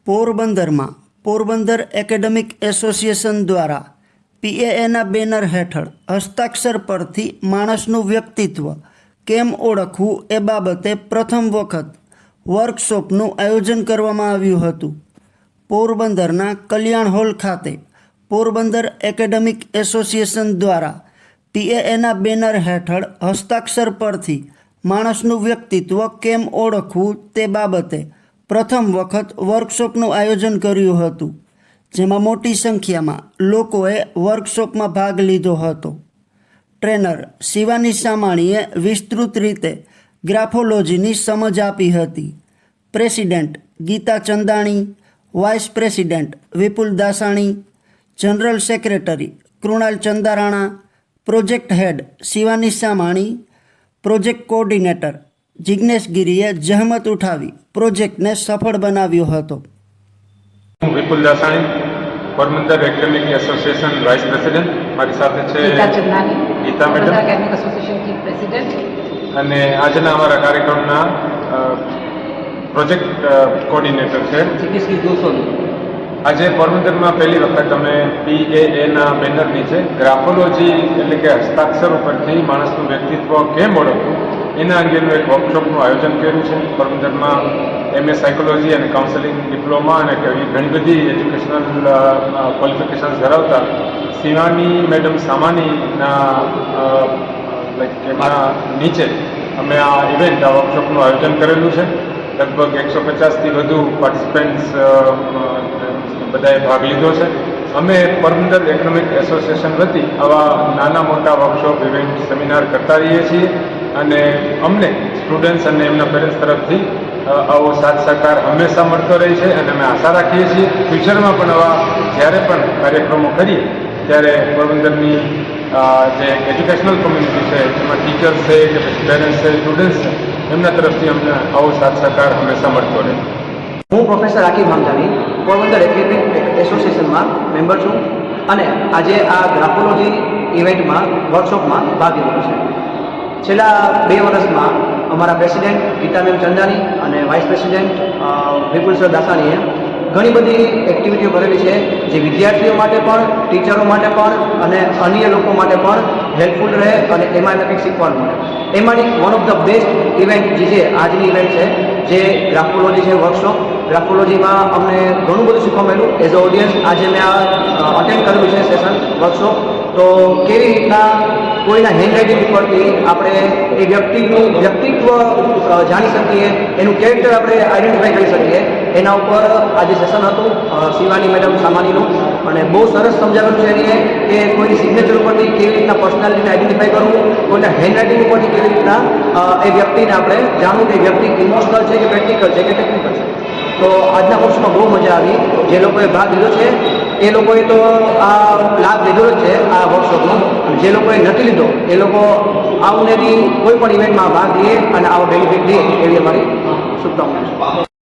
પોરબંદરમાં Porbandar academic association દ્વારા પીએએના banner હેઠળ હસ્તાક્ષર પરથી માણસનું વ્યક્તિત્વ કેમ ઓળખવું એ બાબતે પ્રથમ વખત વર્કશોપનું આયોજન કરવામાં આવ્યું હતું. પોરબંદરના કલ્યાણ હોલ ખાતે પોરબંદર એકેડેમિક એસોસિએશન દ્વારા પીએએના બેનર હેઠળ હસ્તાક્ષર પરથી માણસનું વ્યક્તિત્વ કેમ ઓળખવું તે બાબતે પ્રથમ વખત વર્કશોપનું આયોજન કર્યું હતું, જેમાં મોટી સંખ્યામાં લોકોએ વર્કશોપમાં ભાગ લીધો હતો. ટ્રેનર શિવાની સામાણીએ વિસ્તૃત રીતે ગ્રાફોલોજીની સમજ આપી હતી. President Geeta Chandani, vice president Vipul Dasani, general secretary Krunal Chandarana, project head Shivani Samani, project coordinator Jignesh ગીરીએ જહેમત ઉઠાવી પ્રોજેક્ટને સફળ બનાવ્યો હતો. હું Vipul Dasani, Porbandar academic association vice president. મારી સાથે છે Geeta Chandani, Geeta madam, Porbandar academic association કી પ્રેસિડેન્ટ. અને આજના અમારા કાર્યક્રમના પ્રોજેક્ટ કોઓર્ડિનેટર છે જિગ્નેશ ગીરી. આજે પોરબંદરમાં પહેલી વખત અમે પીએએના બેનર નીચે ગ્રાફોલોજી એટલે કે હસ્તાક્ષર ઉપરથી માણસનું વ્યક્તિત્વ કેમ ઓળખવું એના અંગેનું એક વર્કશોપનું આયોજન કર્યું છે. પોરબંદરમાં એમએ સાયકોલોજી અને કાઉન્સેલિંગ ડિપ્લોમા અને ઘણી બધી એજ્યુકેશનલ ક્વોલિફિકેશન્સ ધરાવતા શિવાની મેડમ સામાનીના એમના નીચે અમે આ ઇવેન્ટ, આ વર્કશોપનું આયોજન કરેલું છે. લગભગ 150થી વધુ પાર્ટિસિપન્ટ્સ બધાએ ભાગ લીધો છે. અમે પોરબંદર એકેડેમિક એસોસિએશન વતી આવા નાના મોટા વર્કશોપ, ઇવેન્ટ, સેમિનાર કરતા રહીએ છીએ અને અમને સ્ટુડન્ટ્સ અને એમના પેરેન્ટ્સ તરફથી આવો સાથ સહકાર હંમેશા મળતો રહે છે અને અમે આશા રાખીએ છીએ ફ્યુચરમાં પણ આવા જ્યારે પણ કાર્યક્રમો કરીએ ત્યારે પોરબંદરની જે એજ્યુકેશનલ કોમ્યુનિટી છે, એમાં ટીચર્સ છે કે પછી પેરેન્ટ્સ છે, સ્ટુડન્ટ્સ છે, એમના તરફથી અમને આવો સાથ સહકાર હંમેશા મળતો રહે. હું પ્રોફેસર આકિબ હામદાની પોરબંદર એકેડેમિક એસોસિએશનમાં મેમ્બર છું અને આજે આ ગ્રાફોલોજી ઇવેન્ટમાં વર્કશોપમાં ભાગ લીધો છે. છેલ્લા 2 વર્ષમાં અમારા પ્રેસિડેન્ટ ગીતા મેમ ચંદાની અને વાઇસ પ્રેસિડેન્ટ વિપુલ સર દાસાણીએ ઘણી બધી એક્ટિવિટીઓ કરેલી છે, જે વિદ્યાર્થીઓ માટે પણ, ટીચરો માટે પણ અને અન્ય લોકો માટે પણ હેલ્પફુલ રહે અને એમાં કંઈક શીખવાનું મળે. એમાંની one of the best event જે છે આજની ઇવેન્ટ છે, જે ગ્રાફોલોજી છે વર્કશોપ. ગ્રાફોલોજીમાં અમને ઘણું બધું શીખવા મળ્યું. એઝ અ ઓડિયન્સ આજે મેં આ અટેન્ડ કરેલું છે સેશન વર્કશોપ. તો કેવી રીતના કોઈના હેન્ડરાઇટિંગ ઉપરથી આપણે એ વ્યક્તિનું વ્યક્તિત્વ જાણી શકીએ, એનું કેરેક્ટર આપણે આઈડેન્ટિફાઈ કરી શકીએ, એના ઉપર આજે સેશન હતું શિવાની મેડમ સામાનીનું. અને બહુ સરસ સમજાવેલું છે એની કે કોઈની સિગ્નેચર ઉપરથી કેવી રીતના પર્સનાલિટીને આઈડેન્ટિફાઈ કરવું, કોઈના હેન્ડરાઇટિંગ ઉપરથી કેવી રીતના એ વ્યક્તિને આપણે જાણવું કે વ્યક્તિ ઇમોશનલ છે કે પ્રેક્ટિકલ છે કે ટેકનિકલ છે. તો આજના કોર્સમાં બહુ મજા આવી. જે લોકોએ ભાગ લીધો છે એ લોકોએ તો આ લાભ લીધો જ છે આ વર્કશોપનો. જે લોકોએ નથી લીધો એ લોકો આવનારી કોઈ પણ ઇવેન્ટમાં ભાગ લઈએ અને આવો બેનિફિટ લઈએ એવી અમારી શુભકામના છે.